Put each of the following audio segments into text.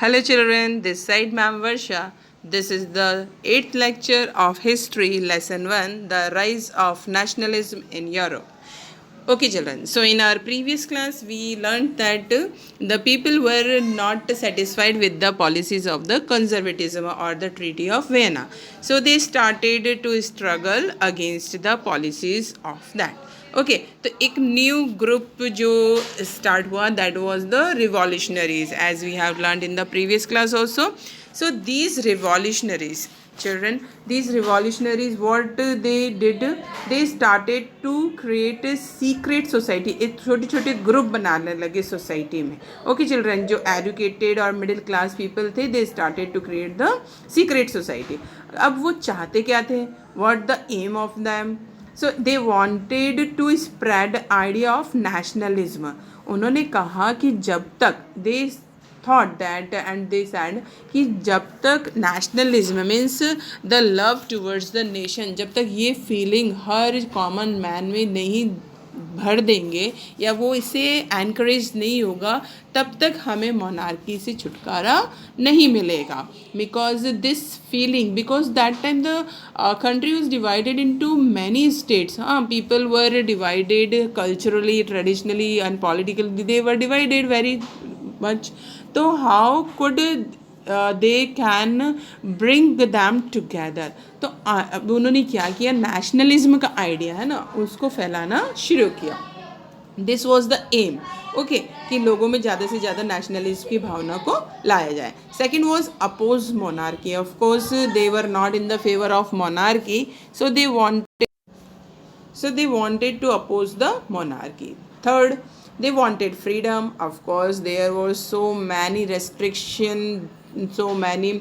Hello children, this side Ma'am Varsha. This is the 8th lecture of History, Lesson 1, The Rise of Nationalism in Europe. Okay children, so in our previous class we learned that the people were not satisfied with the policies of the conservatism or the Treaty of Vienna. So they started to struggle against the policies of that. Okay तो एक new group जो start हुआ that was the revolutionaries as we have learned in the previous class also. So these revolutionaries, children, these revolutionaries, what they did, they started to create a secret society. एक छोटे छोटे group बनाने लगे society में. Okay children, जो educated और middle class people थे, they started to create the secret society. अब वो चाहते क्या थे, what the aim of them. So they wanted to spread idea of nationalism. उन्होंने कहा कि जब तक they thought that and they said कि जब तक nationalism means the love towards the nation, जब तक ये फीलिंग हर कॉमन मैन में नहीं भर देंगे या वो इसे एनकरेज नहीं होगा, तब तक हमें मोनार्की से छुटकारा नहीं मिलेगा. Because this feeling, because that time the country was divided into many states. People were divided culturally, traditionally and politically. They were divided very much. So how could they can bring them together? तो अब उन्होंने क्या किया, nationalism का idea है ना, उसको फैलाना शुरू किया. This was the aim. Okay, कि लोगों में ज़्यादा से ज़्यादा नेशनलिज्म की भावना को लाया जाए. Second was oppose monarchy. Of course they were not in the favour of monarchy, so they wanted to oppose the monarchy. Third, they wanted freedom. Of course there were so many restrictions, so many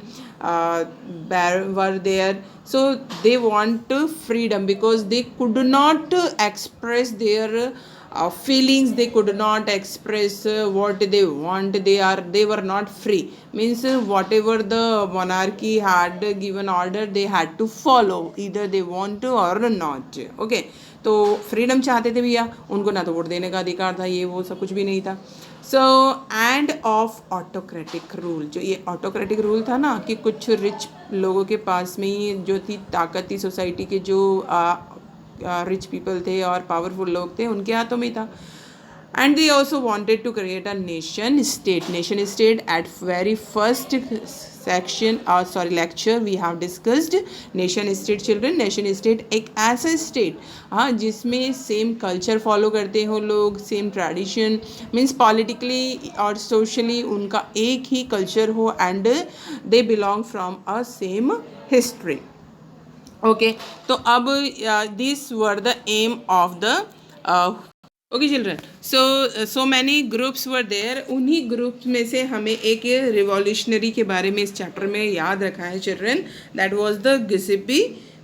were there. So they want freedom because they could not express their feelings. They could not express what they want. They were not free. Means whatever the monarchy had given order, they had to follow, either they want to or not. Okay, तो freedom चाहते थे भैया, उनको ना तो vote देने का अधिकार था, ये वो सब कुछ भी नहीं था. So end of autocratic rule. जो ये ऑटोक्रेटिक रूल था ना, कि कुछ रिच लोगों के पास में ही जो थी ताकत थी, सोसाइटी के जो रिच पीपल थे और पावरफुल लोग थे, उनके हाथों में था. And they also wanted to create a nation state. Nation state at very first section lecture we have discussed nation state. Children, nation state एक ऐसा state हाँ जिसमें सेम कल्चर फॉलो करते हो लोग, सेम ट्रेडिशन, मीन्स पॉलिटिकली और socially उनका एक ही कल्चर हो, and they belong from a same history. Okay, तो अब this were the aim of the okay children. So many groups were there. उन्हीं ग्रुप्स में से हमें एक रिवॉल्यूशनरी के बारे में इस चैप्टर में याद रखा है children, that was the Giuseppe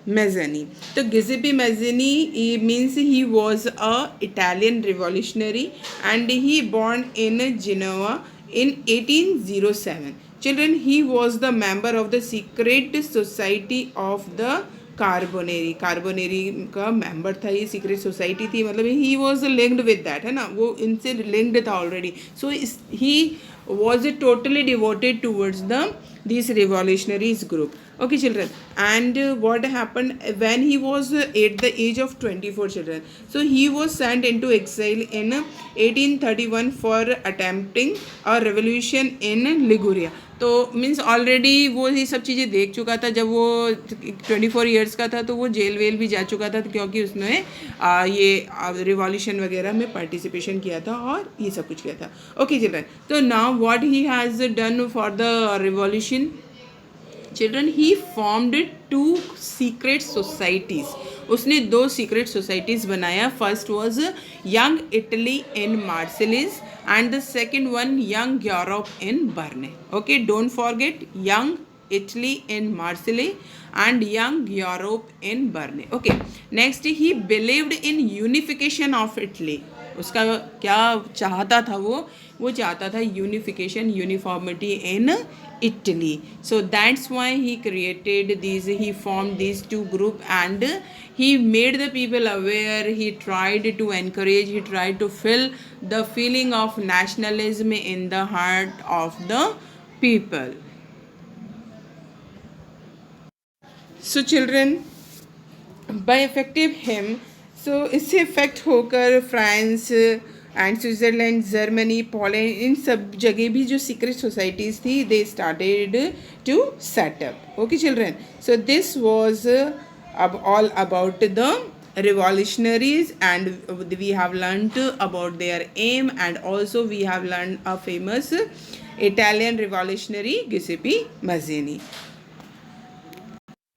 Mazzini. तो Giuseppe Mazzini means he was a Italian revolutionary and he born in Genoa in 1807. Children, he was the member of the secret society of the Carbonari. Carbonari का member था, ये secret society थी, मतलब he was linked with that, है ना, वो इनसे linked था already. So he was totally devoted towards the this revolutionaries group. Okay children, and what happened when he was at the age of 24 children, so he was sent into exile in 1831 for attempting a revolution in Liguria. तो means already वो ये सब चीज़ें देख चुका था. जब वो 24 ईयर्स का था तो वो जेल वेल भी जा चुका था, क्योंकि उसने ये रिवॉल्यूशन वगैरह में पार्टिसिपेशन किया था और ये सब कुछ किया था. ओके चिल्ड्रन, तो now what he has done for the revolution. Children, he formed 2 secret societies. उसने 2 सीक्रेट सोसाइटीज़ बनाया. First was young Italy in Marseilles and the second one young Europe in Berne. Okay, don't forget young Italy in Marseille and young Europe in Berne. Okay, next he believed in unification of Italy. उसका क्या चाहता था, वो चाहता था unification, uniformity in Italy. So that's why he created these, he formed these 2 groups and he made the people aware. He tried to encourage, he tried to fill the feeling of nationalism in the heart of the people. So children, by effective him, so इससे effect होकर France and Switzerland, Germany, Poland, इन सब जगह भी जो secret societies थी, they started to set up. Okay children, so this was all about the revolutionaries, and we have learnt about their aim, and also we have learned a famous Italian revolutionary Giuseppe Mazzini.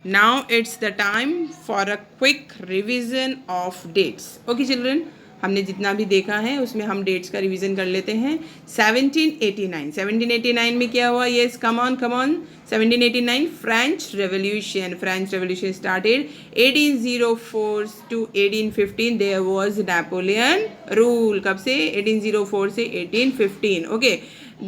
Now it's the time for a quick revision of dates. Okay children, हमने जितना भी देखा है उसमें हम dates का revision कर लेते हैं. 1789 में क्या हुआ? Yes, come on 1789 French revolution started. 1804 to 1815 there was Napoleon rule. कब से? 1804 से 1815. ओके,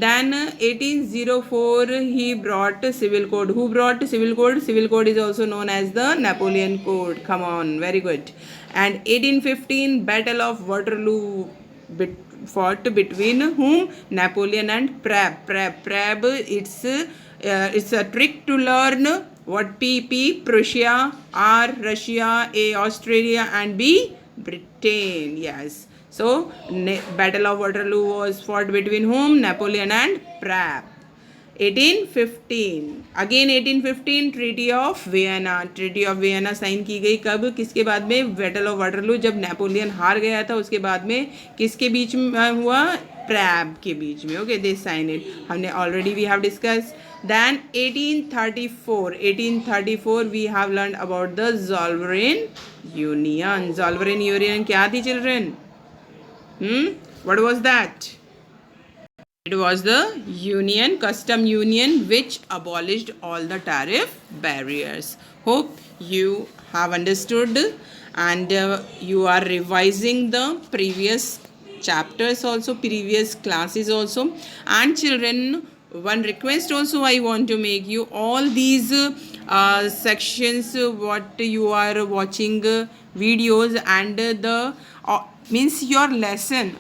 then 1804 he brought civil code. Who brought civil code? Civil code is also known as the Napoleon Code. Come on, very good. And 1815 Battle of Waterloo fought between whom? Napoleon and Prab. It's a trick to learn. What? P, Prussia, R, Russia, A, Australia, and B, Britain. Yes. So Battle of Waterloo was fought between whom? Napoleon and Prab. 1815 again 1815 treaty of Vienna sign की गई. कब? किसके बाद में? Battle of Waterloo. जब Napoleon हार गया था उसके बाद में किसके बीच में हुआ? प्रैब के बीच में. Okay, they sign it. हमने already we have discuss. Then 1834 we have learn about the Zollverein union. क्या थी children? What was that? It was the custom union which abolished all the tariff barriers. Hope you have understood, and you are revising the previous chapters also, previous classes also. And children, one request also I want to make you. All these sections what you are watching videos, and the means your lesson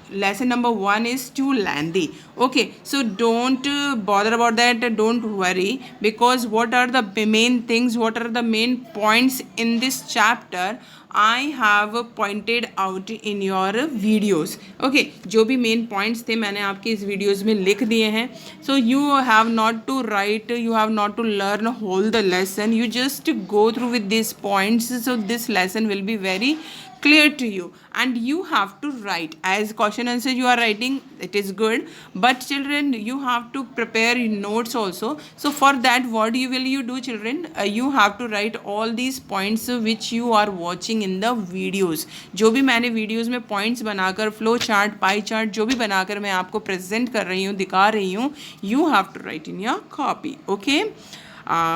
number 1 is too lengthy. Okay, so don't bother about that. Don't worry, because what are the main things, what are the main points in this chapter I have pointed out in your videos. Okay, जो भी main points थे मैंने आपके इस videos में लिख दिए हैं. So you have not to write, you have not to learn whole the lesson. You just go through with these points. So this lesson will be very clear to you, and you have to write as question answer you are writing. It is good, but children, you have to prepare notes also. So for that, what will you do children? You have to write all these points which you are watching in the videos. जो भी मैंने videos में points बनाकर flow chart, pie chart जो भी बनाकर मैं आपको present कर रही हूँ, दिखा रही हूँ, you have to write in your copy. Okay.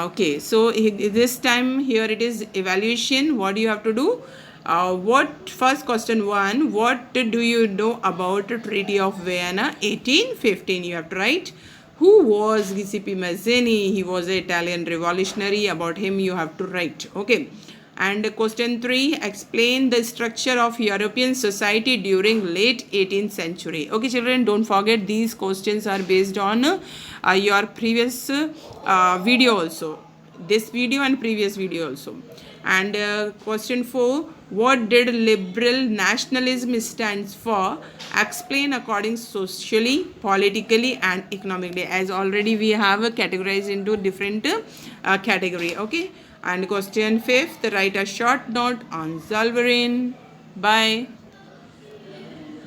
Okay, so this time here it is evaluation. What do you have to do? First question 1, what do you know about Treaty of Vienna 1815? You have to write. Who was Giuseppe Mazzini? He was an Italian revolutionary. About him you have to write. Okay. And question 3, explain the structure of European society during late 18th century. Okay children, don't forget these questions are based on your previous video also. This video and previous video also. And question 4, what did liberal nationalism stands for? Explain according socially, politically, and economically. As already we have categorized into different category. Okay. And question 5, write a short note on Zolverein. Bye.